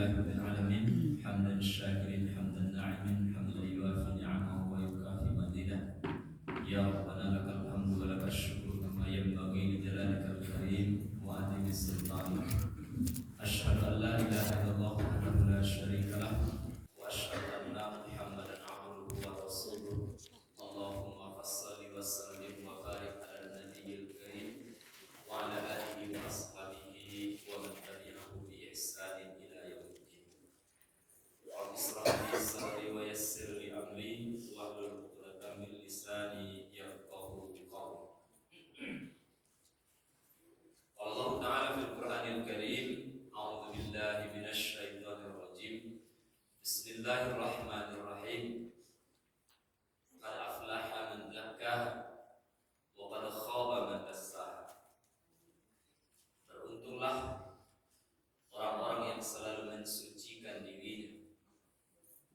لله رب العالمين حمدا شاكرين حمدا ناعمين حمدا يوافي نعمه ويكافئ مزيده يا ربنا لك الحمد ولك الشكر كما ينبغي لجلالك الكريم وعظيم سلطانك أشهد أن لا إله إلا الله وحده لا شريك له وأشهد أن محمدا عبده ورسوله اللهم صل وسلم وبارك على النبي الكريم وعلى آله وأصحابه ومن تبعه بإحسان إلى يوم الدين. رب اشرح لي صدري ويسر لي أمري واحلل عقدة من لساني يفقهوا قولي. الله تعالى في القرآن الكريم أعوذ بالله من الشيطان الرجيم بسم الله الرحمن الرحيم قد أفلح من زكاها وقد خاب من دساها. Beruntunglah orang-orang yang selalu mensucikan dirinya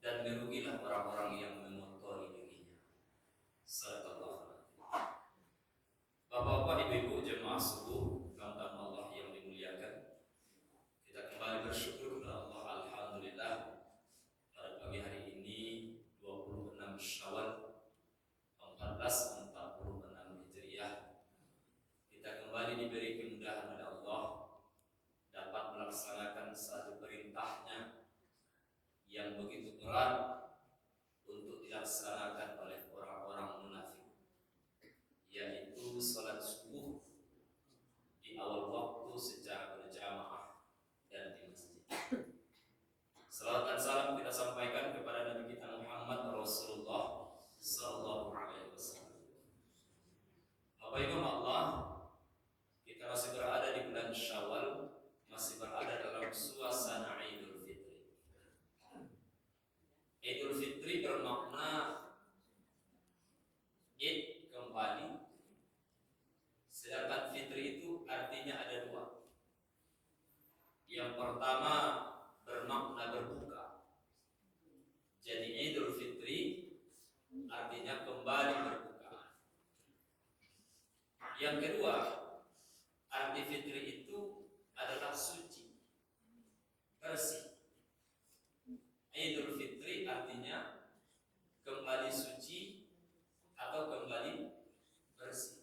dan merugilah orang-orang yang mengotori dirinya. Sadaqallah. Bapak-bapak, ibu-ibu jemaah subuh, hamba Allah yang dimuliakan, kita kembali bersyukur kepada Allah. Alhamdulillah, pada pagi hari ini 26 Syawal 1446 Hijriah, kita kembali diberi kemudahan oleh Allah dapat melaksanakan satu perintahnya yang begitu berat untuk dilaksanakan oleh orang-orang munafik, yaitu salat subuh di awal waktu secara berjamaah dan di masjid. Salawat dan salam kita sampaikan kepada Nabi kita Muhammad Rasulullah Sallallahu Alaihi Wasallam. Bapak Ibu Allah, kita masih berada di bulan Syawal, masih berada dalam suasana Idul Fitri. Idul Fitri bermakna Id kembali, sedangkan Fitri itu artinya ada dua. Yang pertama bermakna berbuka, jadi Idul Fitri artinya kembali berbuka. Yang kedua, arti Fitri itu adalah suci, bersih. Idul Fitri artinya kembali suci atau kembali bersih.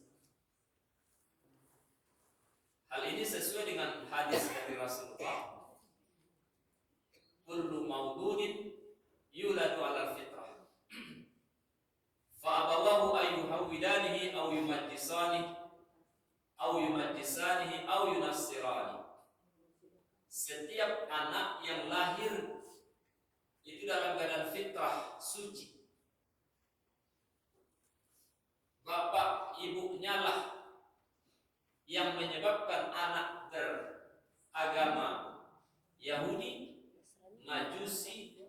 Hal ini sesuai dengan hadis dari Rasulullah, kullu mauludin yuladu ala fitrah fa abawahu ayyuhawwidanihi aw yumajjisanihi aw yunassirani. Setiap anak yang lahir itu dalam keadaan fitrah, suci. Bapak ibunya lah yang menyebabkan anak beragama Yahudi, Majusi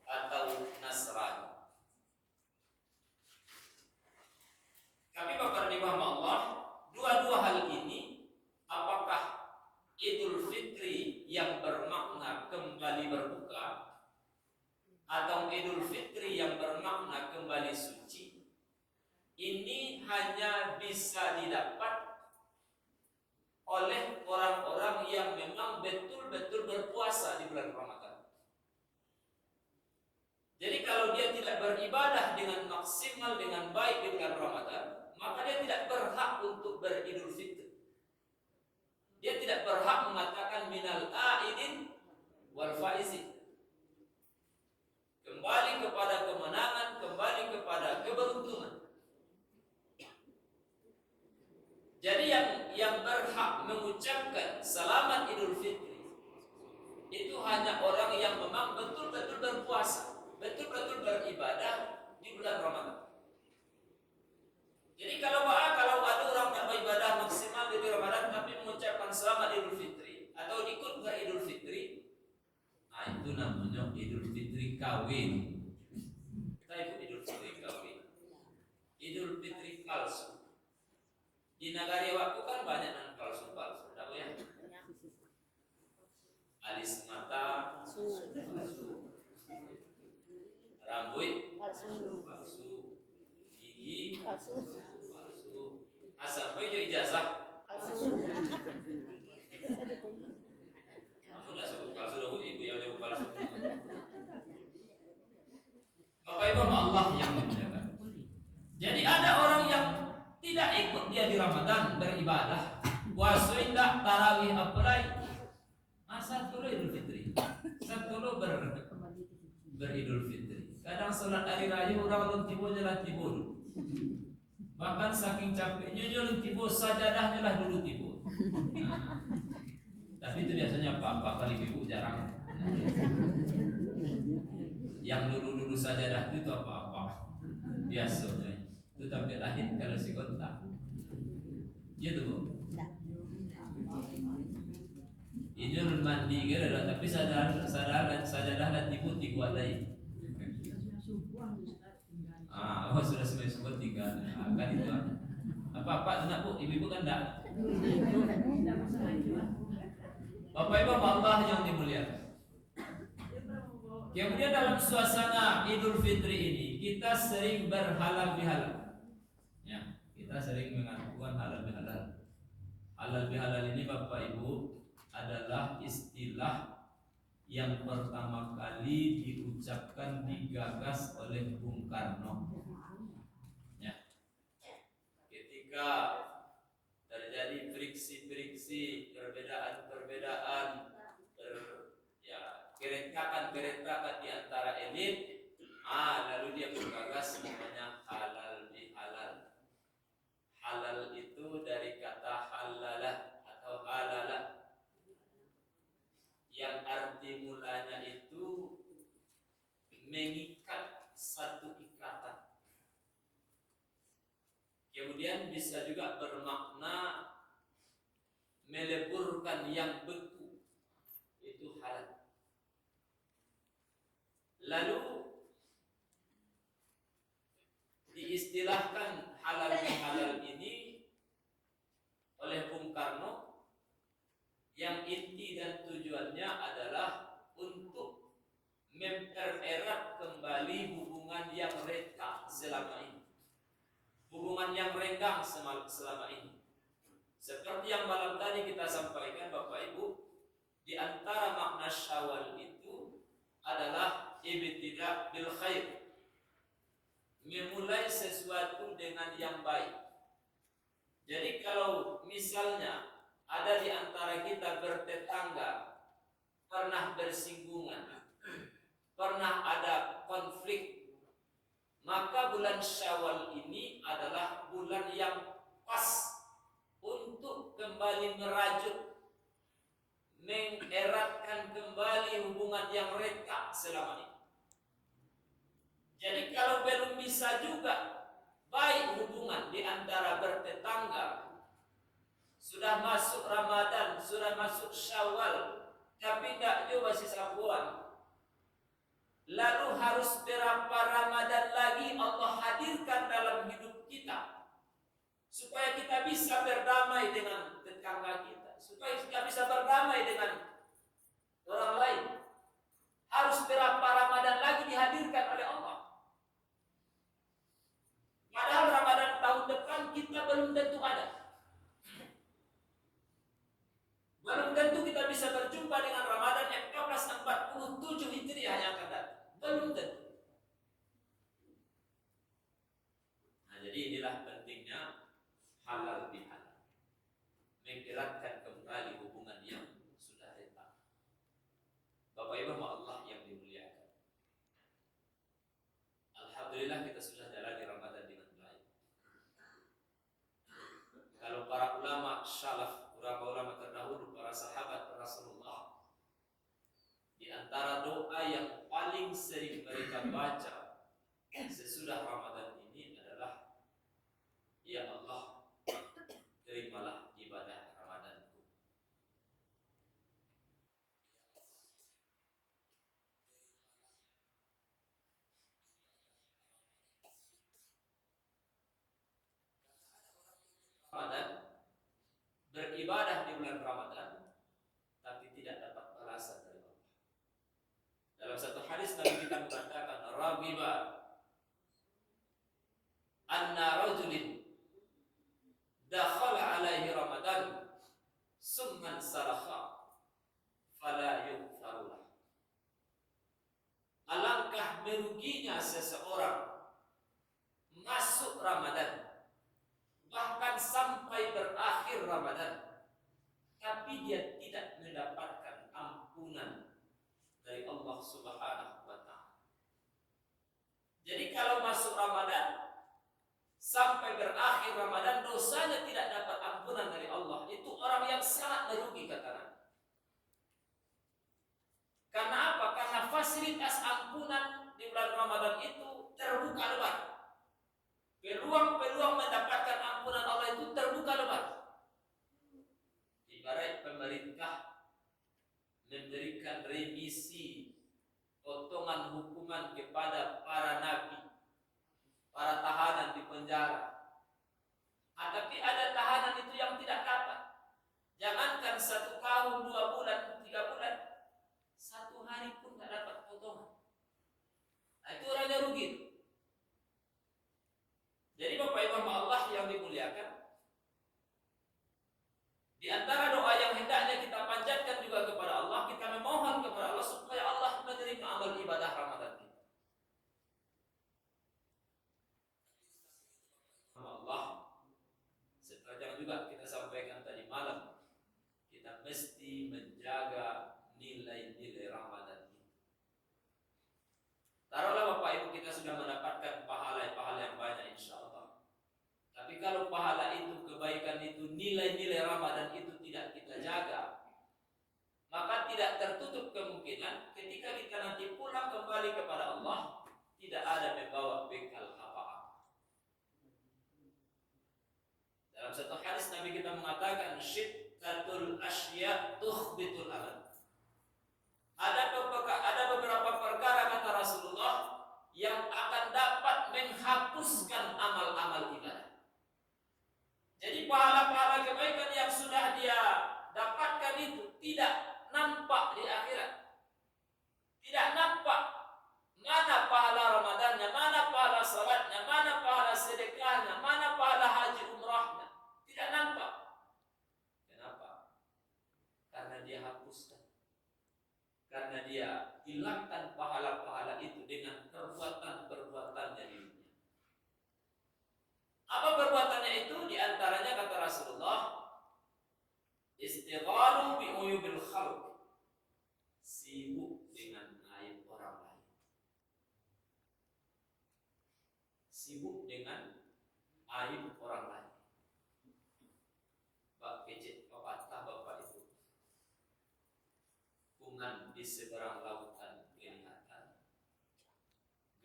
atau Nasrani. Tapi Bapak Ibu Allah, dua-dua hal ini, apakah Idul Fitri yang bermakna kembali berbuka atau Idul Fitri yang bermakna kembali suci, ini hanya bisa didapat oleh orang-orang yang memang betul-betul berpuasa di bulan Ramadan. Jadi kalau dia tidak beribadah dengan maksimal, dengan baik di bulan Ramadan, maka dia tidak berhak untuk beridul fitri. Dia tidak berhak mengatakan minal a'idin wal faizin. Kembali kepada kemenangan, kembali kepada keberuntungan. Jadi yang berhak mengucapkan selamat Idul Fitri itu hanya orang yang memang betul-betul berpuasa, betul-betul beribadah di bulan Ramadan. Jadi kalau ada orang yang beribadah maksimal di Ramadan tapi mengucapkan selamat Idul Fitri atau ikut beridul Fitri, nah itu namanya Idul Fitri kawin. Kita ikut Idul Fitri kawin, Idul Fitri palsu. Di negara waktu kan banyak yang palsu-palsu, tahu ya? Alis mata palsu, rambut palsu, gigi palsu, asal baju ijazah palsu. Kamu nggak sebut palsu dong, ibu yang sebut palsu. beridul fitri. Kadang sholat hari raya orang belum tiba jalan tiba dulu. Bahkan saking capeknya jalan tiba sajadahnya lah dulu tiba. Nah, tapi itu biasanya pak kali ibu jarang. Yang dulu sajadah itu apa-apa biasanya. Itu tapi lahir kalau si kontak. Gitu bu. Idul mandi kira tapi sajadah dan tibu tiga lagi. Sudah semai sebut tiga. Kan itu apa nak bu, ibu kan enggak. Bapak Ibu Allah yang dimuliakan. Kemudian dalam suasana Idul Fitri ini kita sering berhalal bihalal. Ya, kita sering mengakukan halal bihalal. Halal bihalal ini Bapak Ibu adalah istilah yang pertama kali diucapkan, digagas oleh Bung Karno. Ya. Ketika terjadi friksi-friksi, perbedaan-perbedaan, keretakan di antara elit, lalu dia bergagas namanya halal bihalal. Halal itu dari kata halalah atau halalah, yang arti mulanya itu mengikat satu ikatan. Kemudian bisa juga bermakna meleburkan yang beku, itu halal. Lalu diistilahkan halal bihalal ini oleh Bung Karno, yang inti dan tujuannya adalah untuk mempererat kembali hubungan yang retak selama ini, hubungan yang renggang selama ini. Seperti yang malam tadi kita sampaikan Bapak Ibu, di antara makna Syawal itu adalah ibtidah bil khair, memulai sesuatu dengan yang baik. Jadi kalau misalnya ada di antara kita bertetangga, pernah bersinggungan, pernah ada konflik, maka bulan Syawal ini adalah bulan yang pas untuk kembali merajut, mengeratkan kembali hubungan yang retak selama ini. Jadi kalau belum bisa juga baik hubungan di antara bertetangga, sudah masuk Ramadan, sudah masuk Syawal, tapi tidak juga sisa bulan, lalu harus berapa Ramadan lagi Allah hadirkan dalam hidup kita supaya kita bisa berdamai dengan tetangga kita, supaya kita bisa berdamai dengan orang lain. Harus berapa Ramadan lagi dihadirkan oleh Allah. Padahal Ramadan tahun depan kita belum tentu ada. Belum tentu kita bisa berjumpa dengan Ramadan 1447 Hijriah yang akan datang. Belum tentu. Nah, jadi inilah pentingnya halal bihalal, mengeratkan kembali hubungan yang sudah retak. Bapak Ibu Allah yang dimuliakan, alhamdulillah kita sudah jalani Ramadan dengan baik. Kalau para ulama salaf, ulama terdahulu, para sahabat Rasulullah, di antara doa yang paling sering mereka baca sesudah Ramadan ini adalah, ya Allah, terimalah ibadah Ramadanku. Ramadan, beribadah di bulan Ramadan, tapi tidak dapat balasan dari Allah. Dalam satu hadis Nabi kita mengatakan, ragiba anna rajulin dakhala alaihi Ramadan summan sarakha fala yughfarulah. Alangkah meruginya seseorang masuk Ramadan, bahkan sampai berakhir Ramadan, tapi dia tidak mendapatkan ampunan dari Allah Subhanahu wa ta'ala. dosanya tidak dapat ampunan dari Allah, itu orang yang sangat merugi kata Nabi. Karena apa? Karena fasilitas ampunan di bulan Ramadan itu terbuka lebar. Peluang-peluang mendapatkan ampunan Allah itu terbuka lebar. Ibarat pemerintah memberikan remisi potongan hukuman kepada para nabi, para tahanan di penjara. Tapi ada tahanan itu yang tidak dapat. Jangankan 1 tahun, 2 bulan, 3 bulan, 1 hari pun tidak dapat potongan. Nah, itu orangnya rugi. Jadi Bapak Ibu Allah yang dimuliakan, di antara doa yang hendaknya kita panjatkan juga kepada Allah, kita memohon kepada Allah supaya Allah menerima amal ibadah Ramadan kita. Allah, setelah juga kita sampaikan tadi malam, kita mesti menjaga nilai-nilai Ramadan kita. Taruhlah Bapak Ibu kita sudah mendapatkan pahala yang banyak insya Allah. Tapi kalau pahala itu, kebaikan itu, nilai-nilai Ramadan itu tidak kita jaga, maka tidak tertutup kemungkinan ketika kita nanti pulang kembali kepada Allah, tidak ada membawa bekal apa-apa. Dalam satu hadis Nabi kita mengatakan, syiddatul asya tukhbitul amal. Ada beberapa perkara kata Rasulullah yang akan dapat menghapuskan amal-amal ibadah. Jadi pahala-pahala kebaikan yang sudah dia dapatkan itu tidak nampak di akhirat. Tidak nampak mana pahala Ramadannya, mana pahala salatnya, mana pahala sedekahnya, mana pahala haji umrahnya. Tidak nampak. Kenapa? Karena dia hapuskan. Karena dia hilangkan pahala-pahala itu dengan perbuatan-perbuatannya di dunia. Apa perbuatannya itu? Di antaranya kata Rasulullah, istighalu bi uyubil khalq, sibuk dengan aib orang lain. Sibuk dengan aib orang lain. Bak kecil pepatah bapak itu, bungan di seberang lautan kelihatan,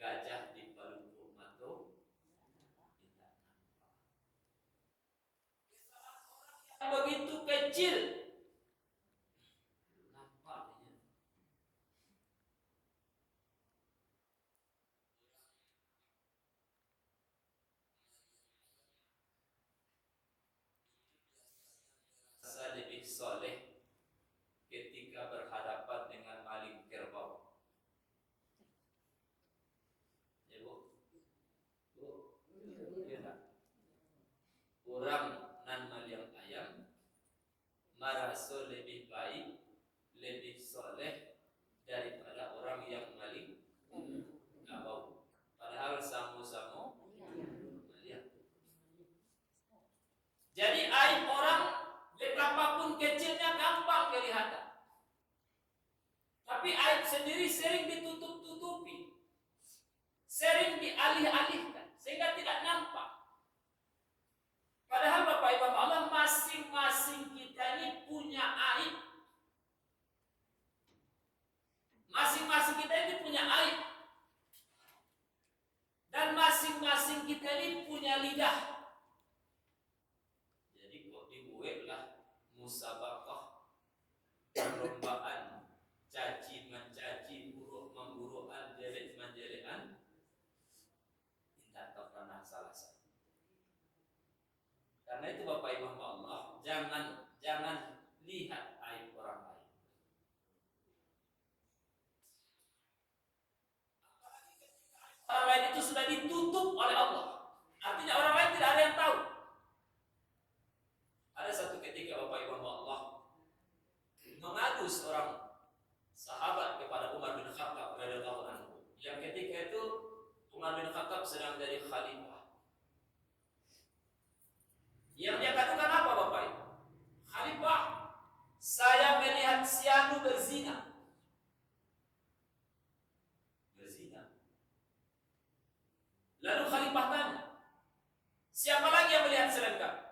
gajah di palungku matu tidak nampak. Begitu kecil nampaknya. Saya lebih soleh ketika berhadapan dengan maling kerbau. Ya Bu? Ya. Orang nan maling ayam merasa lebih baik, lebih soleh daripada orang yang maling kerbau. Padahal sama-sama maling. Jadi aib orang betapapun kecilnya gampang kelihatan. Tapi aib sendiri sering ditutup-tutupi, sering dialih-alihkan, sehingga tidak nampak. Padahal Bapak Ibu Allah, masing-masing kita ini punya aib. Masing-masing kita ini punya aib. Dan masing-masing kita ini punya lidah. Jadi kok dibuatlah musabaqah, perlombaan caci mencaci, buruk memburukan, jelek menjelekan, tidak pernah salah satu. Karena itu Bapak Ibu Allah, jangan lihat aib orang lain. Orang lain itu sudah ditutup oleh Allah. Artinya orang lain tidak ada yang tahu. Ada satu ketika Bapak Ibu Allah mengadu seorang sahabat kepada Umar bin Khattab radhiyallahu anhu. Yang ketika itu Umar bin Khattab sedang jadi khalifah. Yang dia katakan apa Bapak Ibu? Khalifah, saya melihat si anu berzina. Lalu Khalifah tanya, siapa lagi yang melihat selain kamu?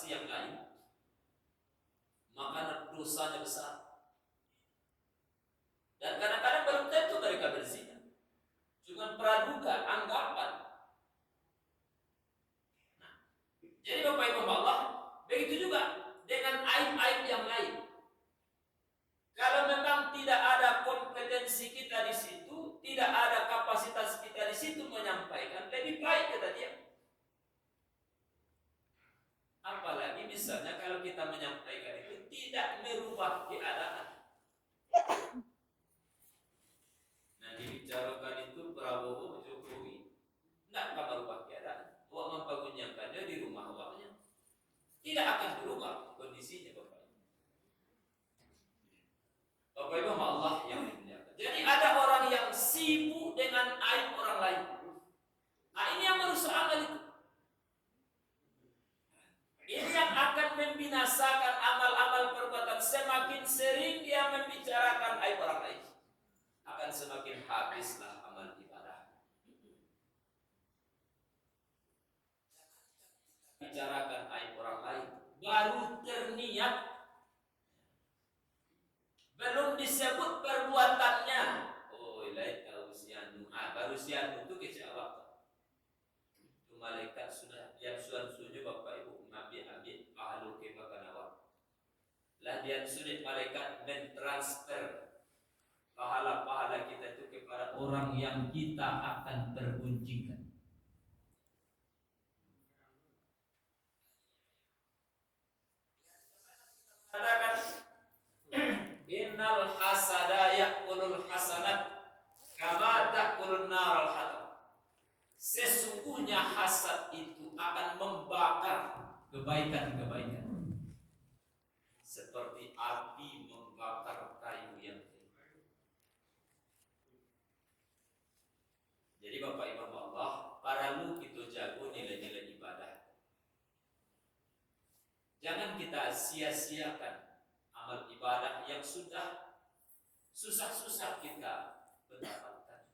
saksi yang lain, maka dosanya besar. Dan kadang-kadang belum tentu mereka berzina, cuma praduga, anggapan. Nah, jadi Bapak Ibu Allah, begitu juga dengan aib-aib yang lain. Kalau memang tidak ada kompetensi kita di situ, tidak ada kapasitas kita di situ menyampaikan, lebih baik kata dia. Apalagi misalnya kalau kita menyampaikan itu tidak merubah keadaan. Nah, dibicarakan itu Prabowo Jokowi, tidak akan merubah keadaan. Awak mempergunakannya di rumah awaknya, tidak akan berubah kondisinya, Bapak. Bapak Ibu Allah yang dimuliakan. Jadi ada orang yang sibuk dengan aib orang lain. Nah, ini yang merusak amal itu. Ini yang akan membinasakan amal-amal perbuatan. Semakin sering dia membicarakan aib orang lain, akan semakin habislah amal ibadah. Bicarakan aib orang lain, baru terniat, belum disebut perbuatannya. Oh, ilaih kausianu. Baru sianu itu kecewa. Itu malaikat sudah yang sudah Bapak Ibu ambil pahala ke makanawat. Lah dia sudah malaikat mentransfer pahala-pahala kita itu kepada orang yang kita akan tergunjingkan. Katakan innal hasada ya'kulul hasanat kama ta'kulun naral hatab. Sesungguhnya hasad itu akan membakar kebaikan-kebaikan seperti api membakar kayu yang kering. Jadi Bapak Ibu Allah, paralu kita jago nilai-nilai ibadah. Jangan kita sia-siakan amal ibadah yang sudah susah-susah kita mendapatkan.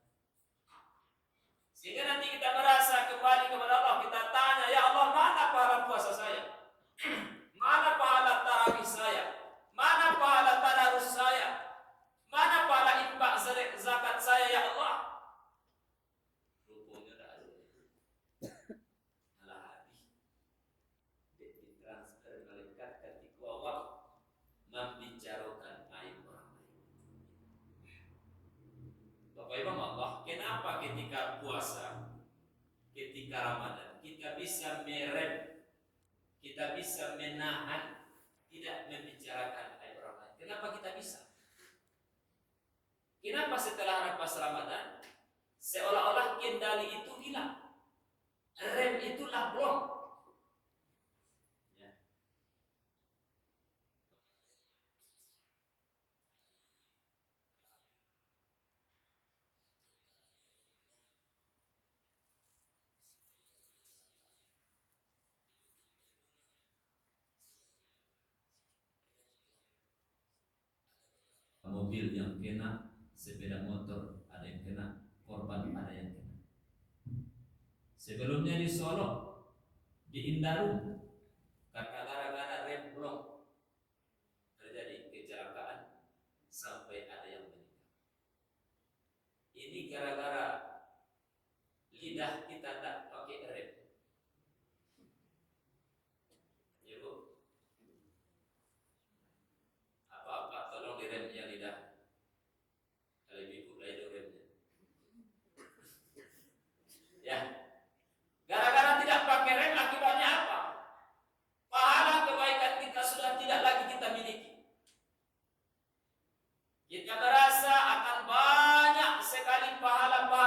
Sehingga nanti kita merasa kembali kepada Allah, kita tanya, ya Allah, mana pahala puasa saya? Mana pahala tarawih saya? Mana pahala tadarus saya? Mana pahala infak zakat saya, ya Allah? Rupanya tak ada. Alah habis. Ditransfer malaikat ketika awak membicarakan aib orang lain. Bapak Ibu Allah, kenapa ketika puasa, ketika Ramadan, kita bisa merem, kita bisa menahan, tidak membicarakan aib orang lain? Kenapa kita bisa? Kenapa setelah lepas Ramadan, seolah-olah kendali itu hilang, rem itulah blok? Ya. Mobil yang kena, sepeda motor ada yang kena, korban ada yang kena. Sebelumnya di Solo, di Indarung, karena gara-gara rem blok terjadi kecelakaan sampai ada yang meninggal. Ini gara-gara lidah kita tak pakai rem. Ya Bu, apa-apa tolong direm ya lidah. Kalau ibu itu remnya. Ya, gara-gara tidak pakai rem akibatnya apa? Pahala kebaikan kita sudah tidak lagi kita miliki. Kita merasa akan banyak sekali pahala-pahala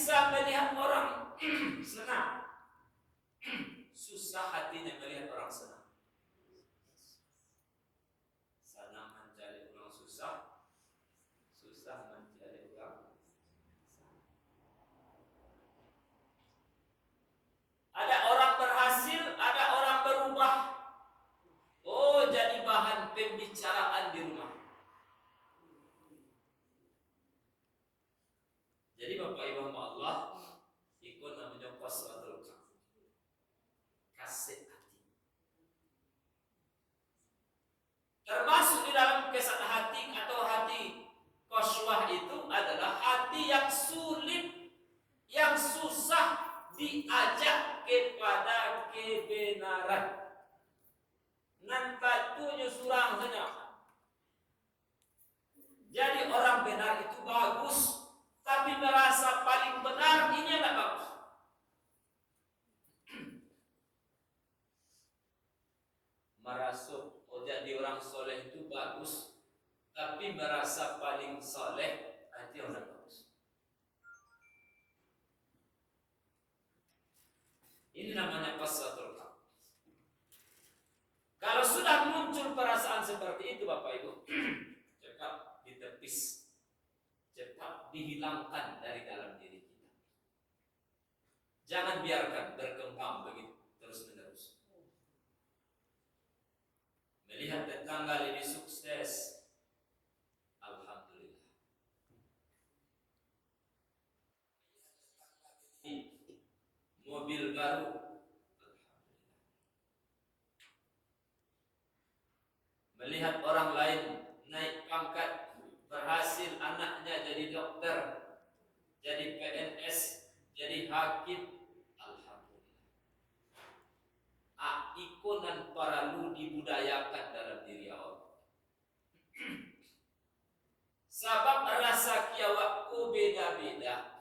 bisa melihat orang senang, susah hatinya melihat orang senang. Senang mencari orang susah, susah mencari orang senang. Ada orang berhasil, ada orang berubah. Oh, jadi bahan pembicaraan di rumah. Jadi Bapak Ibu Allah, ikut namanya qaswatul qalb, kasih hati. Termasuk di dalam kesat hati atau hati qaswah itu adalah hati yang sulit, yang susah diajak kepada kebenaran. Nan batunya surang saja. Jadi orang benar itu bagus, tapi merasa paling benar ini tidak bagus. Merasa jadi orang soleh itu bagus, tapi merasa paling soleh itu orang bagus. Ini namanya qaswatul qalb. Kalau sudah muncul perasaan seperti itu Bapak Ibu, cepat ditepis, cepat dihilangkan dari dalam diri kita. Jangan biarkan berkembang begitu terus-menerus. Melihat tetangga lebih sukses, alhamdulillah. Mobil baru, melihat orang lain naik pangkat, berhasil anaknya jadi dokter, jadi PNS, jadi hakim, alhamdulillah. Ikonan perlu dibudayakan dalam diri awak. Sebab rasa kiawakku beda-beda.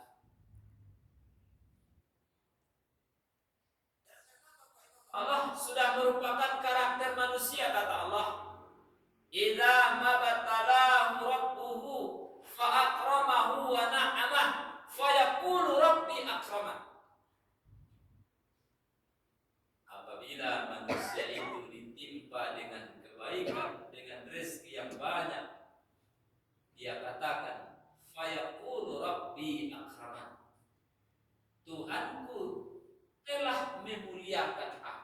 Allah sudah merupakan karakter manusia, kata Allah. Idza mabtalahu rabbuhu fa akramahu wa na'amah fa yaqulu rabbi akraman. Apabila manusia itu ditimpa dengan kebaikan, dengan rezeki yang banyak, dia katakan fa yaqulu rabbi akraman. Tuhanku telah memuliakan aku.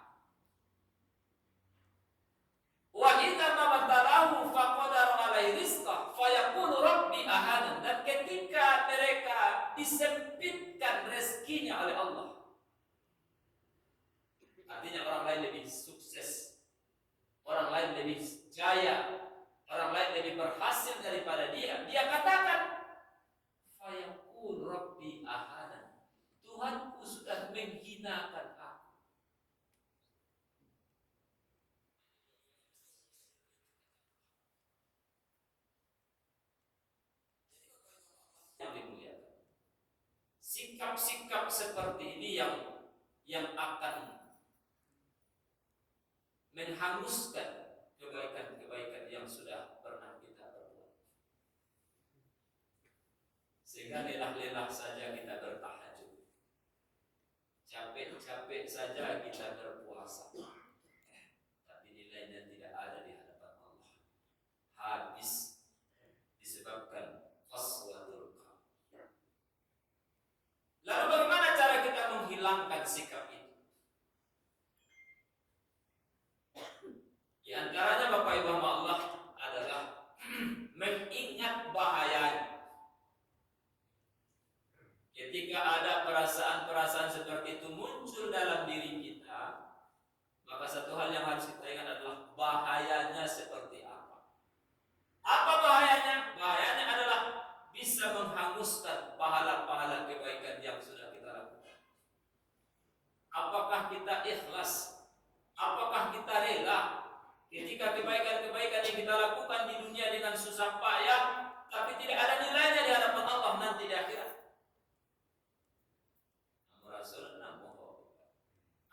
Wa idza mabtalahu faqadara alaihi rizqah fa yaqulu rabbi ahanan. Dan ketika mereka disempitkan rezekinya oleh Allah, artinya orang lain lebih sukses, orang lain lebih jaya, orang lain lebih berhasil daripada dia, dia katakan fa yaqulu rabbi ahanan. Tuhanku sudah menghinakan aku. Sikap-sikap seperti ini yang akan menghanguskan kebaikan-kebaikan yang sudah pernah kita perbuat. Sehingga lelah-lelah saja kita bertahajud, capek-capek saja kita berpuasa, tapi nilainya tidak ada di hadapan Allah. Habis disebabkan qaswatul qalb. Lalu bagaimana cara kita menghilangkan sikap itu? Di antaranya Bapak Ibu Allah adalah mengingat bahayanya. Ketika ada perasaan-perasaan seperti itu muncul dalam diri kita, maka satu hal yang harus kita ingat adalah bahayanya seperti apa. Apa bahayanya? Bahayanya adalah bisa menghanguskan pahala-pahala kebaikan yang sudah kita lakukan. Apakah kita ikhlas? Apakah kita rela ketika kebaikan-kebaikan yang kita lakukan di dunia dengan susah payah, tapi tidak ada nilainya di hadapan Allah nanti di akhirat? Rasul namoho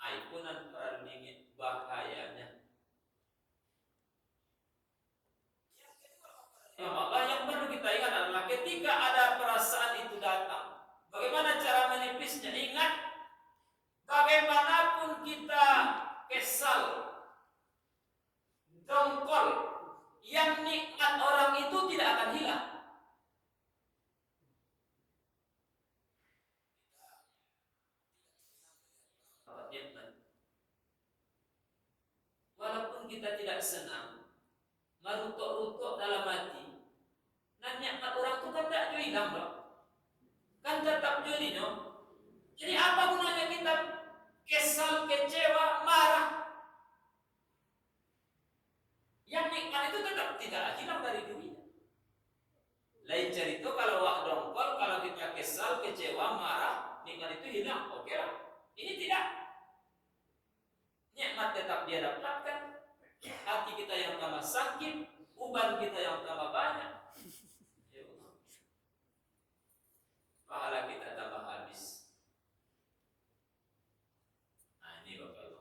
aikunan paradingit bahayanya. Allah yang perlu kita ingat adalah ketika ada perasaan itu datang, bagaimana cara kesal, dongkol, yang nikmat orang itu tidak akan hilang. Walaupun kita tidak senang, marutok-rutok dalam hati, nah nikmat orang itu kan tidak hilang, bro. Kan tetap jadi, no? Jadi apa gunanya kita kesal, kecewa, marah? Yang nikmat itu tetap tidak hilang dari dunia. Lain cerita kalau wak dongkol, kalau kita kesal, kecewa, marah, nikmat itu hilang, oke lah. Ini tidak. Nikmat tetap dia dapatkan. Hati kita yang tambah sakit, uban kita yang tambah banyak. Pahala kita tambah habis. Nah ini Bapak Ibu.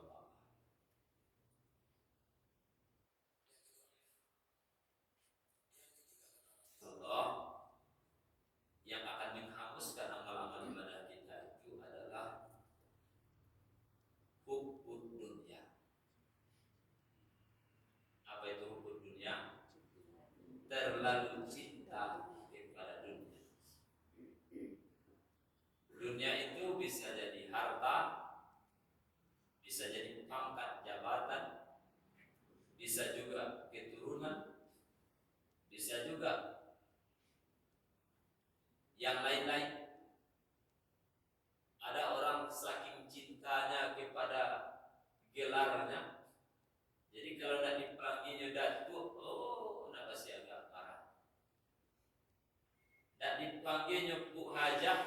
Allah yang akan menghapuskan amal-amal ibadah kita itu adalah hubbud dunya. Apa itu hubbud dunya? Terlalu cinta kepada dunia. Dunia itu bisa jadi harta, bisa jadi pangkat jabatan, bisa juga keturunan, bisa juga yang lain-lain. Ada orang saking cintanya kepada gelarnya, jadi kalau tidak dipanggilnya datuk, oh, tidak pasti agak marah. Tidak dipanggilnya Bu Hajah,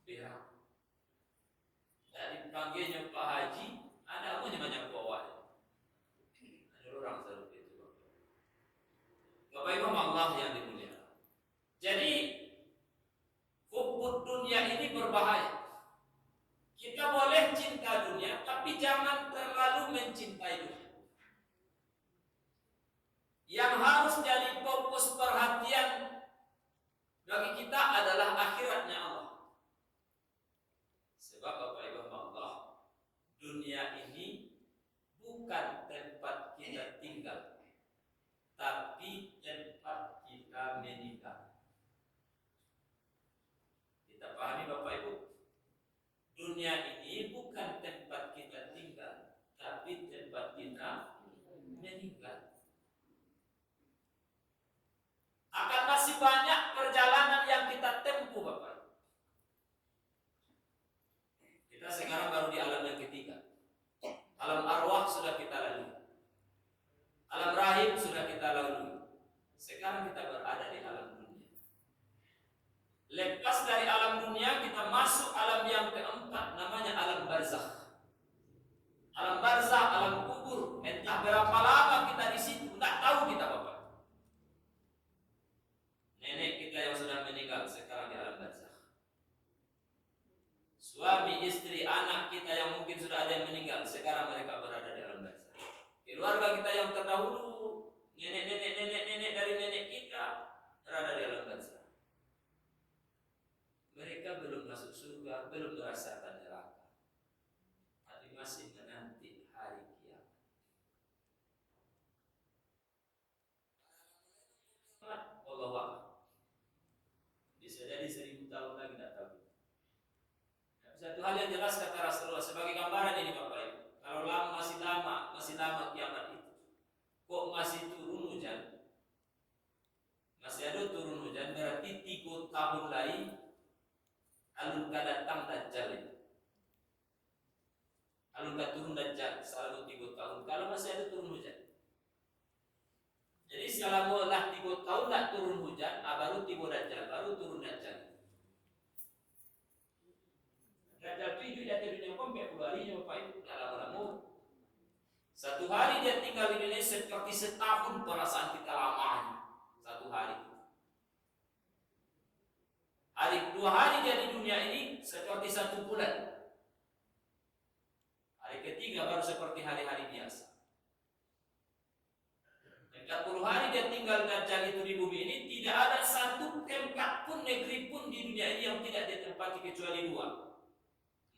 berang. Tidak dipanggilnya Pak Haji, ada apa namanya bawah. Ada orang seperti itu. Bapak Ibu Allah yang dimuliakan. Jadi hubbud dunia ini berbahaya. Kita boleh cinta dunia, tapi jangan terlalu mencintai dunia. Yang harus jadi fokus perhatian bagi kita adalah akhiratnya Allah. Sebab Bapak Ibu Allah, dunia ini bukan tempat kita tinggal, tapi tempat kita meninggal. Kita pahami Bapak Ibu, dunia ini bukan tempat kita tinggal, tapi tempat kita meninggal. Akan masih banyak perjalanan yang kita tempuh Bapak. Kita sekarang baru di alam yang ketiga. Alam arwah sudah kita lalui. Alam rahim sudah kita lalui. Sekarang kita berada di alam dunia. Lepas dari alam dunia kita masuk alam yang keempat, namanya alam barzakh. Alam barzakh, alam kubur. Entah berapa lama kita di situ, tidak tahu kita Bapak. Nenek kita yang sudah meninggal sekarang di alam barzakh. Suami, istri, anak kita yang mungkin sudah ada yang meninggal, sekarang mereka berada di alam barzakh. Keluarga kita yang terdahulu, nenek dari nenek kita berada di alam barzakh. Mereka belum masuk surga, belum merasakan neraka, tapi masih menanti hari kiamat. Allah, bisa jadi 1000 tahun lagi tidak tahu. Satu hal yang jelas kata Rasulullah sebagai gambaran ini Bapak Ibu, kalau masih lama kiamat itu, kok masih turun hujan, masih ada turun hujan, berarti 3 tahun lagi alun datang Dajjal itu. Alun turun Dajjal selama 3 tahun, kalau masih ada turun hujan. Jadi selama 3 tahun tidak turun hujan, baru tiba Dajjal, baru turun Dajjal. Dajjal itu hidup di dunia sampai 10 harinya Bapak Ibu, tidak lama-lama. 1 hari dia tinggal di dunia seperti setahun perasaan kita lamanya. 1 hari. 2 hari dia di dunia ini seperti 1 bulan. Hari ketiga baru seperti hari-hari biasa. 40 hari dia tinggal Dajjal itu di bumi ini, tidak ada satu tempat pun, negeri pun di dunia ini yang tidak ditempati kecuali 2.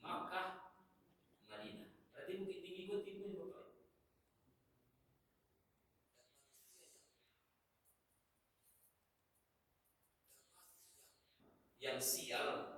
Makkah, Madinah. Berarti Bukit Tinggi yang sial